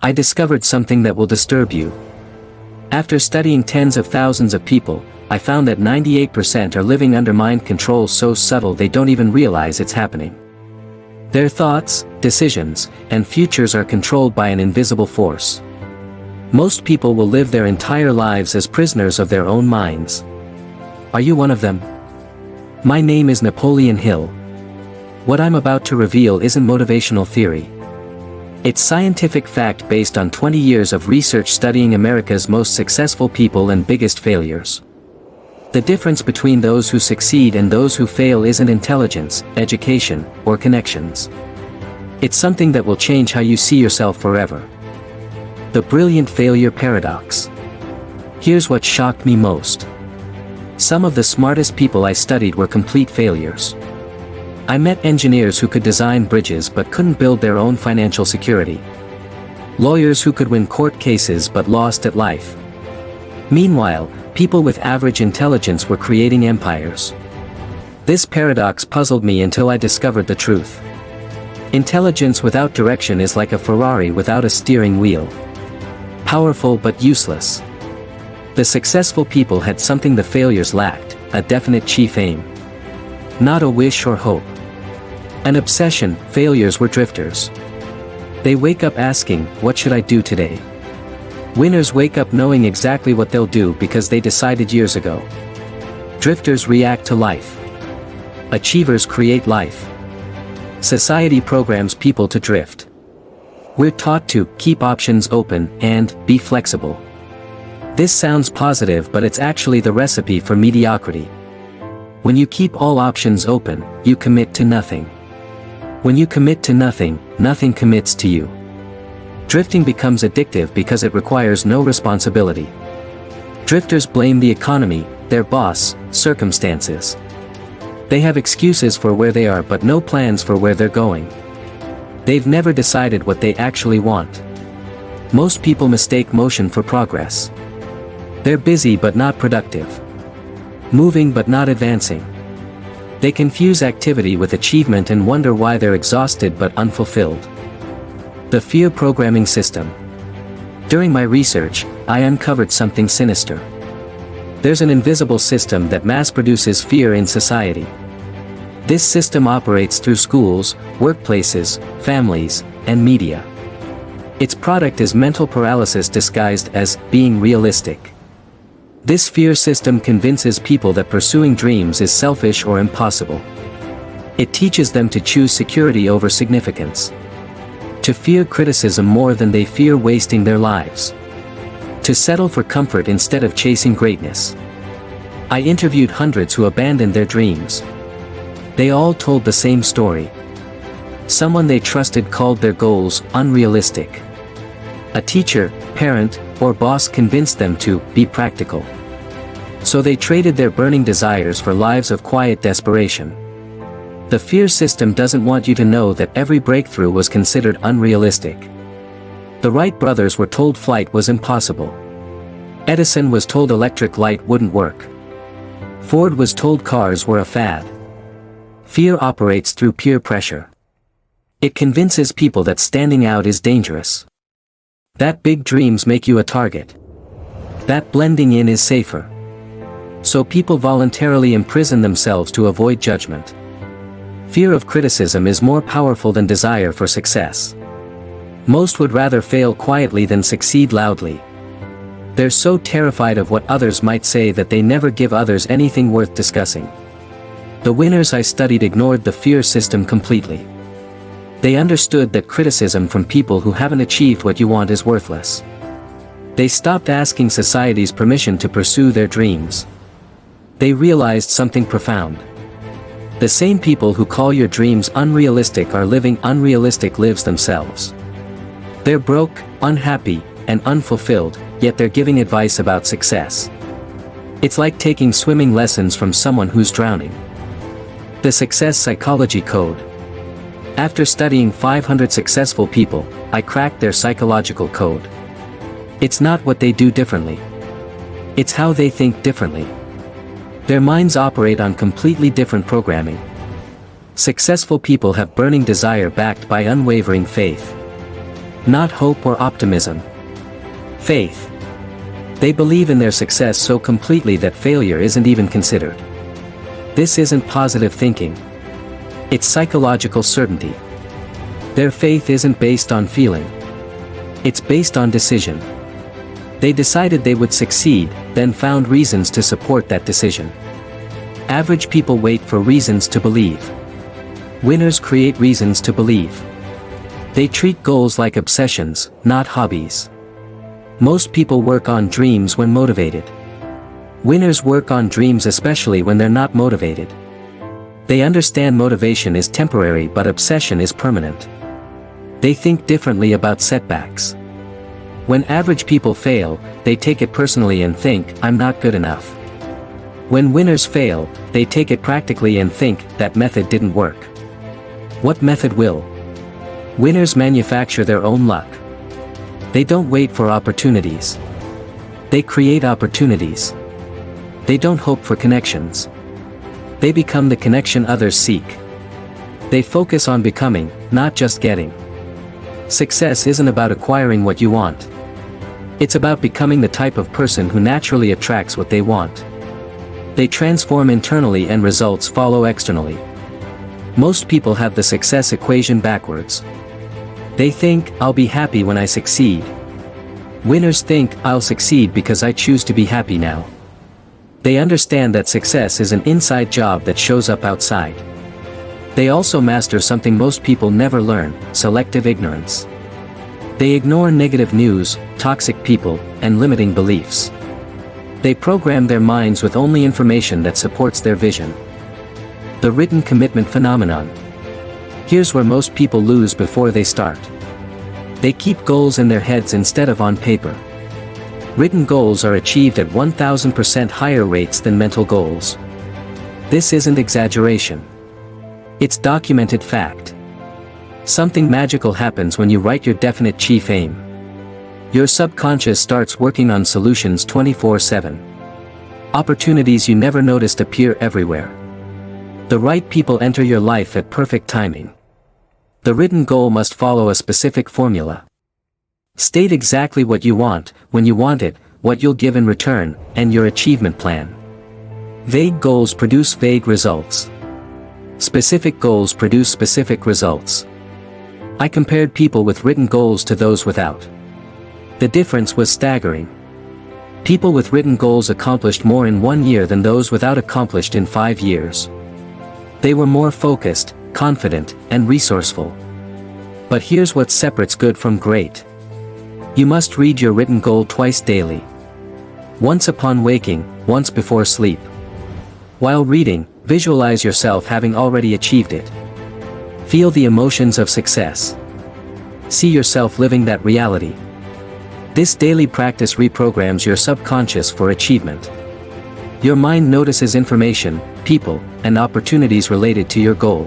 I discovered something that will disturb you. After studying tens of thousands of people, I found that 98% are living under mind control so subtle they don't even realize it's happening. Their thoughts, decisions, and futures are controlled by an invisible force. Most people will live their entire lives as prisoners of their own minds. Are you one of them? My name is Napoleon Hill. What I'm about to reveal isn't motivational theory. It's scientific fact based on 20 years of research studying America's most successful people and biggest failures. The difference between those who succeed and those who fail isn't intelligence, education, or connections. It's something that will change how you see yourself forever. The brilliant failure paradox. Here's what shocked me most. Some of the smartest people I studied were complete failures. I met engineers who could design bridges but couldn't build their own financial security. Lawyers who could win court cases but lost at life. Meanwhile, people with average intelligence were creating empires. This paradox puzzled me until I discovered the truth. Intelligence without direction is like a Ferrari without a steering wheel. Powerful but useless. The successful people had something the failures lacked, a definite chief aim. Not a wish or hope. An obsession. Failures were drifters. They wake up asking, what should I do today? Winners wake up knowing exactly what they'll do because they decided years ago. Drifters react to life. Achievers create life. Society programs people to drift. We're taught to keep options open and be flexible. This sounds positive, but it's actually the recipe for mediocrity. When you keep all options open, you commit to nothing. When you commit to nothing, nothing commits to you. Drifting becomes addictive because it requires no responsibility. Drifters blame the economy, their boss, circumstances. They have excuses for where they are but no plans for where they're going. They've never decided what they actually want. Most people mistake motion for progress. They're busy but not productive. Moving but not advancing. They confuse activity with achievement and wonder why they're exhausted but unfulfilled. The fear programming system. During my research, I uncovered something sinister. There's an invisible system that mass-produces fear in society. This system operates through schools, workplaces, families, and media. Its product is mental paralysis disguised as being realistic. This fear system convinces people that pursuing dreams is selfish or impossible. It teaches them to choose security over significance. To fear criticism more than they fear wasting their lives. To settle for comfort instead of chasing greatness. I interviewed hundreds who abandoned their dreams. They all told the same story. Someone they trusted called their goals unrealistic. A teacher, parent, or boss convinced them to be practical. So they traded their burning desires for lives of quiet desperation. The fear system doesn't want you to know that every breakthrough was considered unrealistic. The Wright brothers were told flight was impossible. Edison was told electric light wouldn't work. Ford was told cars were a fad. Fear operates through peer pressure. It convinces people that standing out is dangerous. That big dreams make you a target. That blending in is safer. So people voluntarily imprison themselves to avoid judgment. Fear of criticism is more powerful than desire for success. Most would rather fail quietly than succeed loudly. They're so terrified of what others might say that they never give others anything worth discussing. The winners I studied ignored the fear system completely. They understood that criticism from people who haven't achieved what you want is worthless. They stopped asking society's permission to pursue their dreams. They realized something profound. The same people who call your dreams unrealistic are living unrealistic lives themselves. They're broke, unhappy, and unfulfilled, yet they're giving advice about success. It's like taking swimming lessons from someone who's drowning. The Success Psychology Code. After studying 500 successful people, I cracked their psychological code. It's not what they do differently. It's how they think differently. Their minds operate on completely different programming. Successful people have burning desire backed by unwavering faith. Not hope or optimism. Faith. They believe in their success so completely that failure isn't even considered. This isn't positive thinking. It's psychological certainty. Their faith isn't based on feeling. It's based on decision. They decided they would succeed, then found reasons to support that decision. Average people wait for reasons to believe. Winners create reasons to believe. They treat goals like obsessions, not hobbies. Most people work on dreams when motivated. Winners work on dreams especially when they're not motivated. They understand motivation is temporary but obsession is permanent. They think differently about setbacks. When average people fail, they take it personally and think, I'm not good enough. When winners fail, they take it practically and think, that method didn't work. What method will? Winners manufacture their own luck. They don't wait for opportunities. They create opportunities. They don't hope for connections. They become the connection others seek. They focus on becoming, not just getting. Success isn't about acquiring what you want. It's about becoming the type of person who naturally attracts what they want. They transform internally and results follow externally. Most people have the success equation backwards. They think, I'll be happy when I succeed. Winners think, I'll succeed because I choose to be happy now. They understand that success is an inside job that shows up outside. They also master something most people never learn, selective ignorance. They ignore negative news, toxic people, and limiting beliefs. They program their minds with only information that supports their vision. The written commitment phenomenon. Here's where most people lose before they start. They keep goals in their heads instead of on paper. Written goals are achieved at 1000% higher rates than mental goals. This isn't exaggeration. It's documented fact. Something magical happens when you write your definite chief aim. Your subconscious starts working on solutions 24/7. Opportunities you never noticed appear everywhere. The right people enter your life at perfect timing. The written goal must follow a specific formula. State exactly what you want, when you want it, what you'll give in return, and your achievement plan. Vague goals produce vague results. Specific goals produce specific results. I compared people with written goals to those without. The difference was staggering. People with written goals accomplished more in 1 year than those without accomplished in 5 years. They were more focused, confident, and resourceful. But here's what separates good from great. You must read your written goal twice daily. Once upon waking, once before sleep. While reading, visualize yourself having already achieved it. Feel the emotions of success. See yourself living that reality. This daily practice reprograms your subconscious for achievement. Your mind notices information, people, and opportunities related to your goal.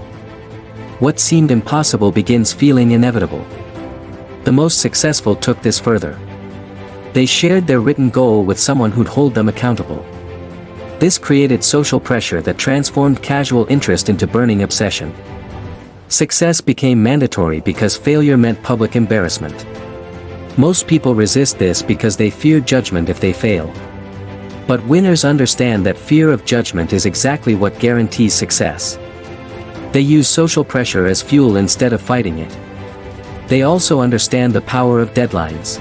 What seemed impossible begins feeling inevitable. The most successful took this further. They shared their written goal with someone who'd hold them accountable. This created social pressure that transformed casual interest into burning obsession. Success became mandatory because failure meant public embarrassment. Most people resist this because they fear judgment if they fail. But winners understand that fear of judgment is exactly what guarantees success. They use social pressure as fuel instead of fighting it. They also understand the power of deadlines.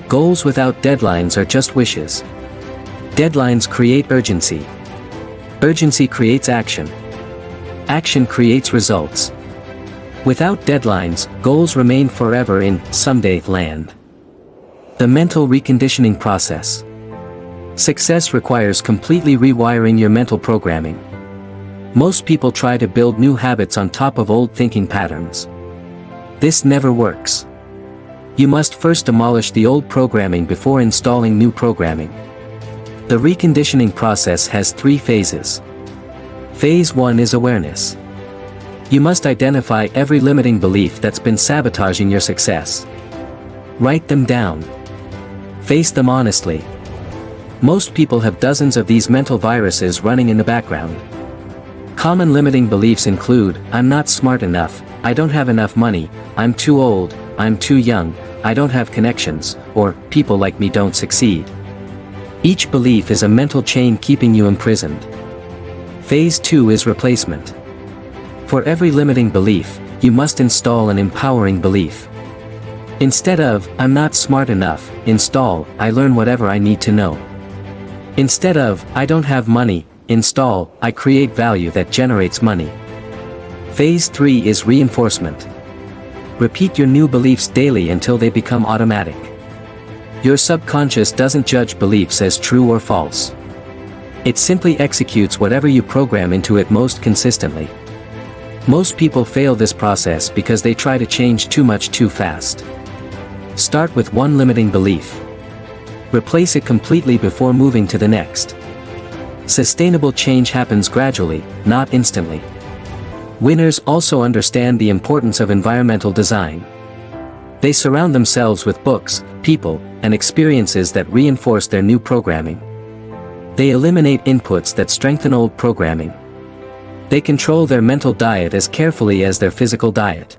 Goals without deadlines are just wishes. Deadlines create urgency. Urgency creates action. Action creates results. Without deadlines, goals remain forever in someday land. The mental reconditioning process. Success requires completely rewiring your mental programming. Most people try to build new habits on top of old thinking patterns. This never works. You must first demolish the old programming before installing new programming. The reconditioning process has 3 phases. Phase 1 is awareness. You must identify every limiting belief that's been sabotaging your success. Write them down. Face them honestly. Most people have dozens of these mental viruses running in the background. Common limiting beliefs include, I'm not smart enough, I don't have enough money, I'm too old, I'm too young, I don't have connections, or people like me don't succeed. Each belief is a mental chain keeping you imprisoned. Phase 2 is replacement. For every limiting belief, you must install an empowering belief. Instead of, I'm not smart enough, install, I learn whatever I need to know. Instead of, I don't have money, install, I create value that generates money. Phase 3 is reinforcement. Repeat your new beliefs daily until they become automatic. Your subconscious doesn't judge beliefs as true or false. It simply executes whatever you program into it most consistently. Most people fail this process because they try to change too much too fast. Start with one limiting belief. Replace it completely before moving to the next. Sustainable change happens gradually, not instantly. Winners also understand the importance of environmental design. They surround themselves with books, people, and experiences that reinforce their new programming. They eliminate inputs that strengthen old programming. They control their mental diet as carefully as their physical diet.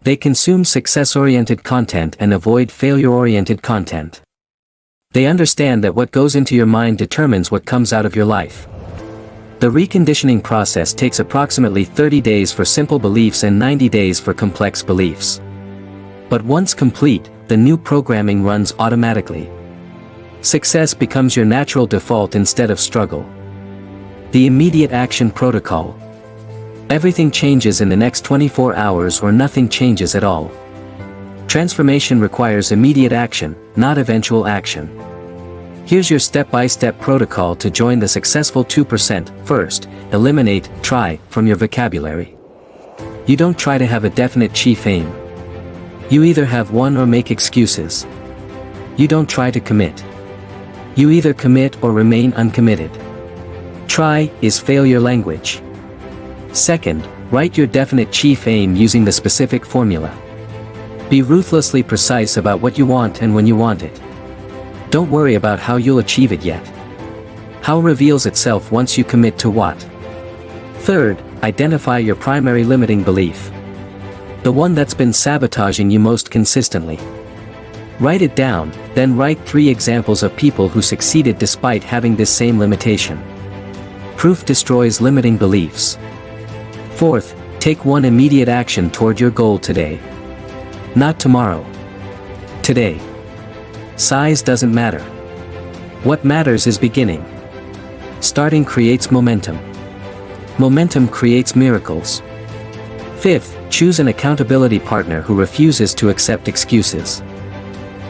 They consume success-oriented content and avoid failure-oriented content. They understand that what goes into your mind determines what comes out of your life. The reconditioning process takes approximately 30 days for simple beliefs and 90 days for complex beliefs. But once complete, the new programming runs automatically. Success becomes your natural default instead of struggle. The immediate action protocol. Everything changes in the next 24 hours or nothing changes at all. Transformation requires immediate action, not eventual action. Here's your step-by-step protocol to join the successful 2%. First, eliminate "try" from your vocabulary. You don't try to have a definite chief aim. You either have one or make excuses. You don't try to commit. You either commit or remain uncommitted. Try is failure language. Second, write your definite chief aim using the specific formula. Be ruthlessly precise about what you want and when you want it. Don't worry about how you'll achieve it yet. How reveals itself once you commit to what. Third, identify your primary limiting belief. The one that's been sabotaging you most consistently. Write it down, then write 3 examples of people who succeeded despite having this same limitation. Proof destroys limiting beliefs. Fourth, take one immediate action toward your goal today. Not tomorrow. Today. Size doesn't matter. What matters is beginning. Starting creates momentum. Momentum creates miracles. Fifth, choose an accountability partner who refuses to accept excuses.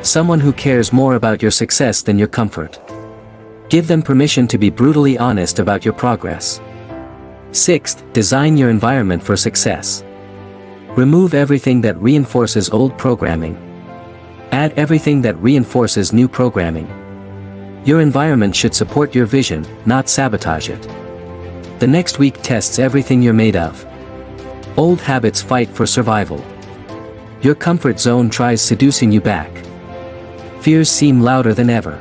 Someone who cares more about your success than your comfort. Give them permission to be brutally honest about your progress. Sixth, design your environment for success. Remove everything that reinforces old programming. Add everything that reinforces new programming. Your environment should support your vision, not sabotage it. The next week tests everything you're made of. Old habits fight for survival. Your comfort zone tries seducing you back. Fears seem louder than ever.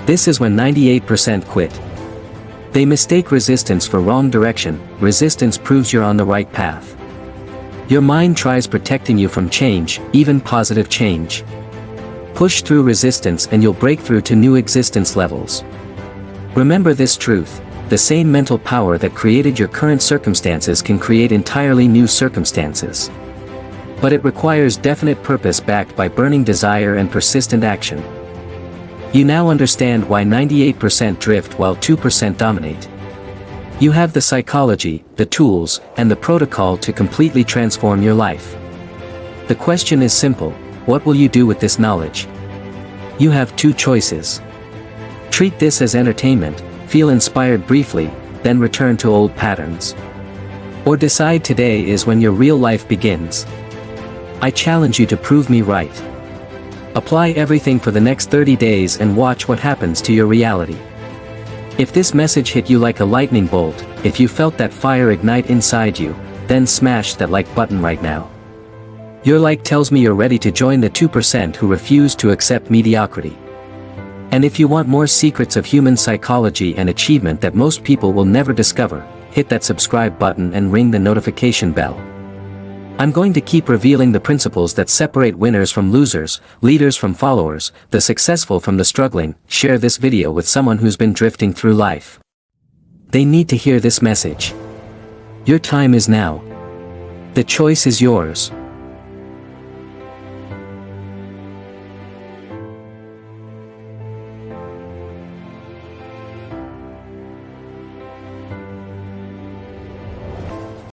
This is when 98% quit. They mistake resistance for wrong direction. Resistance proves you're on the right path. Your mind tries protecting you from change, even positive change. Push through resistance and you'll break through to new existence levels. Remember this truth: the same mental power that created your current circumstances can create entirely new circumstances. But it requires definite purpose backed by burning desire and persistent action. You now understand why 98% drift while 2% dominate. You have the psychology, the tools, and the protocol to completely transform your life. The question is simple: what will you do with this knowledge? You have 2 choices. Treat this as entertainment, feel inspired briefly, then return to old patterns. Or decide today is when your real life begins. I challenge you to prove me right. Apply everything for the next 30 days and watch what happens to your reality. If this message hit you like a lightning bolt, if you felt that fire ignite inside you, then smash that like button right now. Your like tells me you're ready to join the 2% who refuse to accept mediocrity. And if you want more secrets of human psychology and achievement that most people will never discover, hit that subscribe button and ring the notification bell. I'm going to keep revealing the principles that separate winners from losers, leaders from followers, the successful from the struggling. Share this video with someone who's been drifting through life. They need to hear this message. Your time is now. The choice is yours.